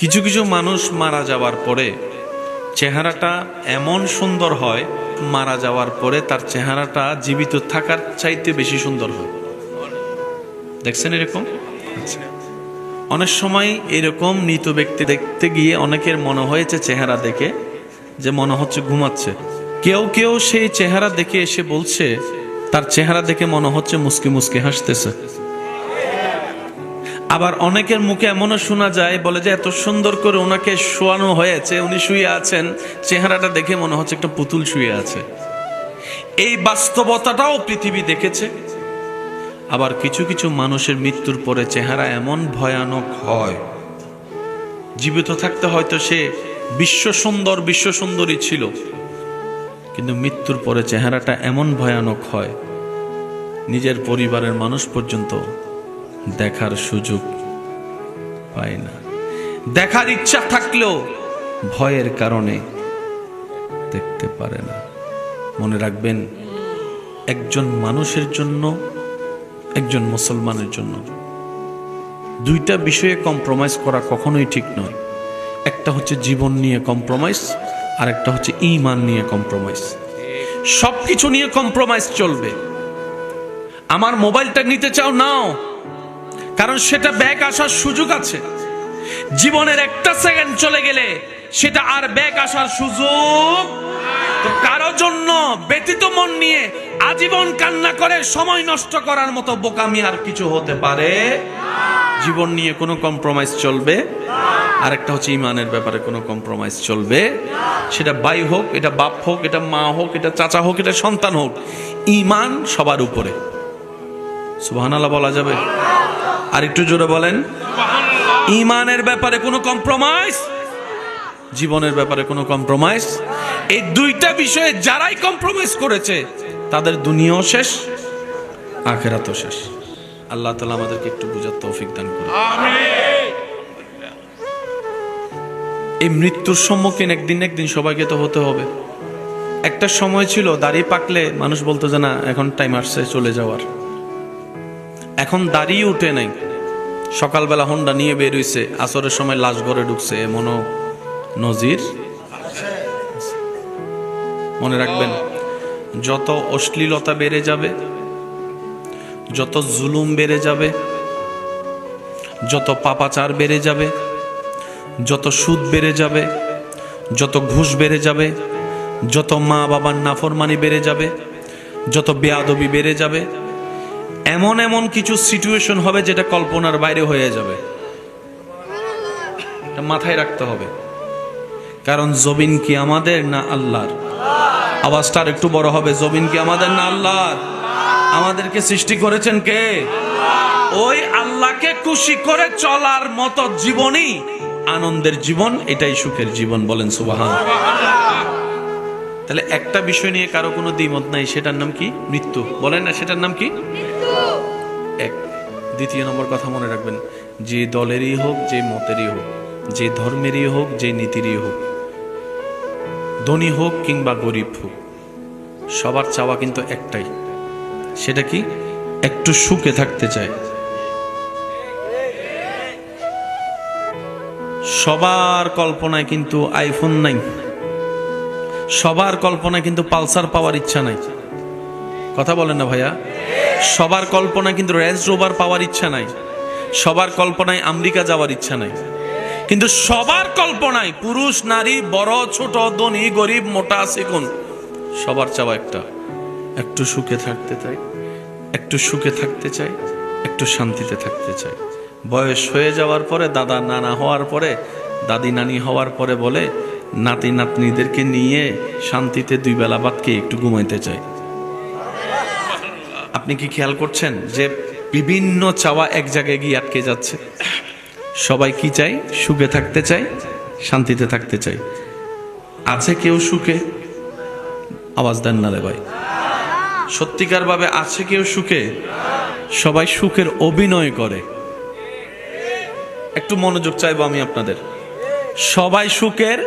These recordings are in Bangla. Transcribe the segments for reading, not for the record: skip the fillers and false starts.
কিছু কিছু মানুষ মারা যাওয়ার পরে চেহারাটা এমন সুন্দর হয়, মারা যাওয়ার পরে তার চেহারাটা জীবিত থাকার চাইতে বেশি সুন্দর হয়। দেখছেন এরকম? আচ্ছা, অনেক সময় এরকম মৃত ব্যক্তি দেখতে গিয়ে অনেকের মনে হয়েছে চেহারা দেখে যে মনে হচ্ছে ঘুমাচ্ছে। কেউ কেউ সেই চেহারা দেখে এসে বলছে তার চেহারা দেখে মনে হচ্ছে মুস্কি মুস্কি হাসতেছে। আবার অনেকের মুখে এমনও শোনা যায়, বলে যে এত সুন্দর করে ওনাকে শোয়ানো হয়েছে, উনি শুয়ে আছেন, চেহারাটা দেখে মনে হচ্ছে একটা পুতুল শুয়ে আছে। এই বাস্তবতাটাও পৃথিবী দেখেছে। আবার কিছু কিছু মানুষের মৃত্যুর পরে চেহারা এমন ভয়ানক হয়, জীবিত থাকতে হয়তো সে বিশ্ব সুন্দরী ছিল, কিন্তু মৃত্যুর পরে চেহারাটা এমন ভয়ানক হয় নিজের পরিবারের মানুষ পর্যন্ত দেখার সুযোগ পায় না। দেখার ইচ্ছা থাকলেও ভয়ের কারণে দেখতে পারে না। মনে রাখবেন, একজন মানুষের জন্য, একজন মুসলমানের জন্য দুইটা বিষয়ে কম্প্রোমাইজ করা কখনোই ঠিক নয়। একটা হচ্ছে জীবন নিয়ে কম্প্রোমাইজ, আর একটা হচ্ছে ঈমান নিয়ে কম্প্রোমাইজ। সবকিছু নিয়ে কম্প্রোমাইজ চলবে। আমার মোবাইলটা নিতে চাও, নাও, কারণ সেটা ব্যাক আসার সুযোগ আছে। জীবনের একটা সেকেন্ড চলে গেলে সেটা আর ব্যাক আসার সুযোগ। তো কারো জন্য ব্যতীত মন নিয়ে আজীবন কান্না করে সময় নষ্ট করার মতো বোকামি আর কিছু হতে পারে? জীবন নিয়ে কোনো কম্প্রোমাইজ চলবে। আর একটা হচ্ছে ঈমানের ব্যাপারে কোনো কম্প্রোমাইজ চলবে। সেটা ভাই হোক, এটা বাপ হোক, এটা মা হোক, এটা চাচা হোক, এটা সন্তান হোক, ঈমান সবার উপরে। সুবহানাল্লাহ বলা যাবে? আর একটু জোরে বলেন। ঈমানের ব্যাপারে কোনো কম্প্রোমাইজ, জীবনের ব্যাপারে কোনো কম্প্রোমাইজ। এই দুইটা বিষয়ে যারাই কম্প্রোমাইজ করেছে তাদের দুনিয়াও শেষ, আখিরাতও শেষ। আল্লাহ তাআলা আমাদেরকে একটু বুঝার তৌফিক দান করুন। আমিন। এই মৃত্যুর সম্মুখীন একদিন সবাইকে তো হতে হবে। একটা সময় ছিল দাড়ি পাকলে মানুষ বলতো যে না, এখন টাইম আসছে চলে যাওয়ার। এখন দাড়ি উঠে নাই, সকালবেলা হোন্ডা নিয়ে বের হইছে, আসরের সময় লাশ ঘরে ঢুকছে, এমনও নজির। মনে রাখবেন, যত অশ্লীলতা বেড়ে যাবে, যত জুলুম বেড়ে যাবে, যত পাপাচার বেড়ে যাবে, যত সুদ বেড়ে যাবে, যত ঘুষ বেড়ে যাবে, যত মা বাবার নাফরমানি বেড়ে যাবে, যত বেয়াদবি বেড়ে যাবে, এমন এমন কিছু সিচুয়েশন হবে যেটা কল্পনার বাইরে হয়ে যাবে। এটা মাথায় রাখতে হবে। কারণ জমিন কি আমাদের না আল্লাহর? আওয়াজটা আর একটু বড় হবে। জমিন কি আমাদের না আল্লাহর? আমাদেরকে সৃষ্টি করেছেন কে? ওই আল্লাহকে খুশি করে চলার মতো জীবনই আনন্দের জীবন, এটাই সুখের জীবন। বলেন সুবহানাল্লাহ। তাহলে একটা বিষয় নিয়ে কারো কোনো দ্বিমত নাই, সেটার নাম কি? মৃত্যু। বলেন না, সেটার নাম কি? এক। দ্বিতীয় নম্বর কথা মনে রাখবেন, যে দলেরই হোক, যে মতেরই হোক, যে ধর্মেরই হোক, যে নীতিরই হোক, ধনী হোক কিংবা গরিব হোক, সবার চাওয়া কিন্তু একটাই। সেটা কি? একটু সুখে থাকতে চায়। সবার কল্পনায় কিন্তু আইফোন নাই, সবার কল্পনায় কিন্তু পালসার পাওয়ার ইচ্ছা নাই। কথা বলেন না ভাইয়া? সবার কল্পনায় কিন্তু রেঞ্জ রোভার পাওয়ার ইচ্ছা নাই, সবার কল্পনায় আমেরিকা যাওয়ার ইচ্ছা নাই। কিন্তু সবার কল্পনায় পুরুষ নারী, বড় ছোট, ধনী গরিব, মোটা চিকন, সবার চাওয়া একটা, একটু সুখে থাকতে চাই, একটু সুখে থাকতে চাই, একটু শান্তিতে থাকতে চাই। বয়স হয়ে যাওয়ার পরে, দাদা নানা হওয়ার পরে, দাদি নানি হওয়ার পরে বলে নাতি নাতনিদেরকে নিয়ে শান্তিতে দুই বেলা ভাত খেয়ে একটু ঘুমাইতে চাই। আপনি কি খেয়াল করছেন যে বিভিন্ন চাওয়া এক জায়গায় গিয়ে আটকে যাচ্ছে? সবাই কি চাই? সুখে থাকতে চাই, শান্তিতে থাকতে চাই। আছে কেউ সুখে? আওয়াজ দেন না রে ভাই। সত্যিকার ভাবে আছে কেউ সুখে? সবাই সুখের অভিনয় করে। একটু মনোযোগ চাইবো আমি আপনাদের। সবাই সুখের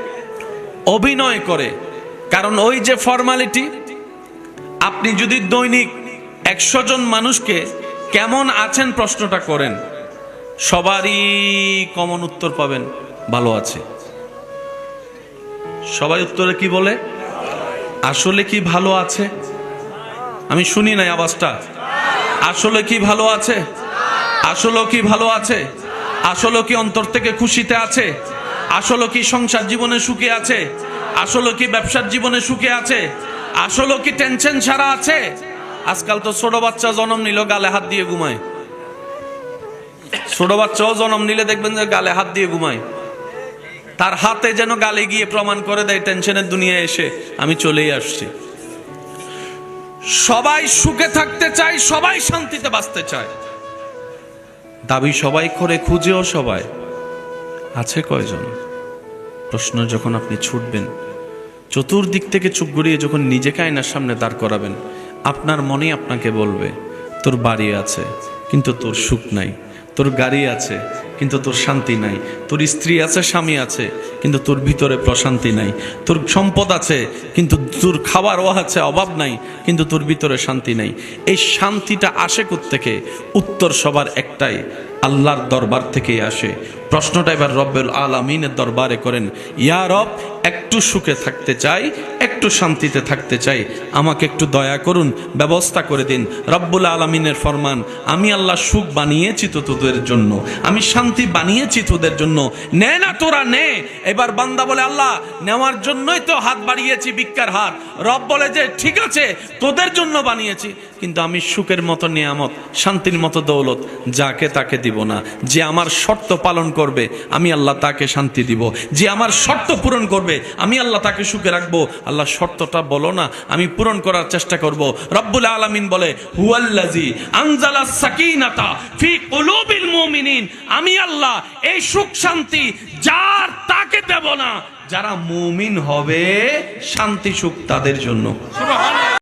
অভিনয় করে, কারণ ওই যে ফর্মালিটি। আপনি যদি দৈনিক 100 জন মানুষকে কেমন আছেন প্রশ্নটা করেন, সবারই কমন উত্তর পাবেন, ভালো আছে। সবাই উত্তরে কি বলে? আসলে কি ভালো আছে? আমি শুনি নাই আওয়াজটা। আসলে কি ভালো আছে? আসলে কি ভালো আছে? আসলে কি অন্তর থেকে খুশিতে আছে? আসলে কি সংসার জীবনে সুখে আছে? আসলে কি ব্যবসার জীবনে সুখে আছে? আসলে কি টেনশন ছাড়া আছে? আজকাল তো ছোট বাচ্চা জন্ম নিল গালে হাত দিয়ে ঘুমায়। ছোট বাচ্চাও জন্ম নিলে দেখবেন যে গালে হাত দিয়ে ঘুমায়। তার হাতে যেন গালে গিয়ে প্রমাণ করে দেয় টেনশনের দুনিয়ায় এসে আমি চলেই আসছি। সবাই সুখে থাকতে চায়, সবাই শান্তিতে বাঁচতে চায়, দাবি সবাই করে, খুঁজেও সবাই। আছে কয়জন? প্রশ্ন যখন আপনি ছুটবেন, চতুর্দিক থেকে চুপ গড়িয়ে যখন নিজেকে আয়নার সামনে দাঁড় করাবেন, আপনার মনেই আপনাকে বলবে তোর বাড়ি আছে কিন্তু তোর সুখ নাই, তোর গাড়ি আছে কিন্তু তোর শান্তি নাই, তোর স্ত্রী আছে, স্বামী আছে, কিন্তু তোর ভিতরে প্রশান্তি নাই, তোর সম্পদ আছে কিন্তু তোর খাবারও আছে, অভাব নাই, কিন্তু তোর ভিতরে শান্তি নাই। এই শান্তিটা আসে কোত্থেকে? উত্তর সবার একটাই, আল্লাহর দরবার থেকেই আসে। প্রশ্নটা এবার রব্বুল আলামিনের দরবারে করেন, ইয়া রব, একটু সুখে থাকতে চাই, একটু শান্তিতে থাকতে চাই, আমাকে একটু দয়া করুন, ব্যবস্থা করে দিন। রব্বুল আলামিনের ফরমান, আমি আল্লাহ সুখ বানিয়েছি তো তোদের জন্য, আমি শান্তি বানিয়েছি তোদের জন্য, নে না তোরা নে। এবার বান্দা বলে, আল্লাহ নেওয়ার জন্যই তো হাত বাড়িয়েছি, ভিক্ষার হাত। রব বলে যে ঠিক আছে তোদের জন্য বানিয়েছি, কিন্তু আমি সুখের মতো নিয়ামত, শান্তির মতো দৌলত যাকে তাকে দিব না। যে আমার শর্ত পালন করবে আমি আল্লাহ তাকে শান্তি দিব, যে আমার শর্ত পূরণ করবে আমি আল্লাহ তাকে সুখে রাখবো। আল্লাহ শর্তটা বলো না, আমি পূরণ করার চেষ্টা করব। রব্বুল আলামিন বলে, হুয়াল্লাযী আনজালাস সাকিনাতা ফি কুলুবিল মুমিনিন, আমি আল্লাহ এই সুখ শান্তি যার তাকে দেব না, যারা মুমিন হবে শান্তি সুখ তাদের জন্য।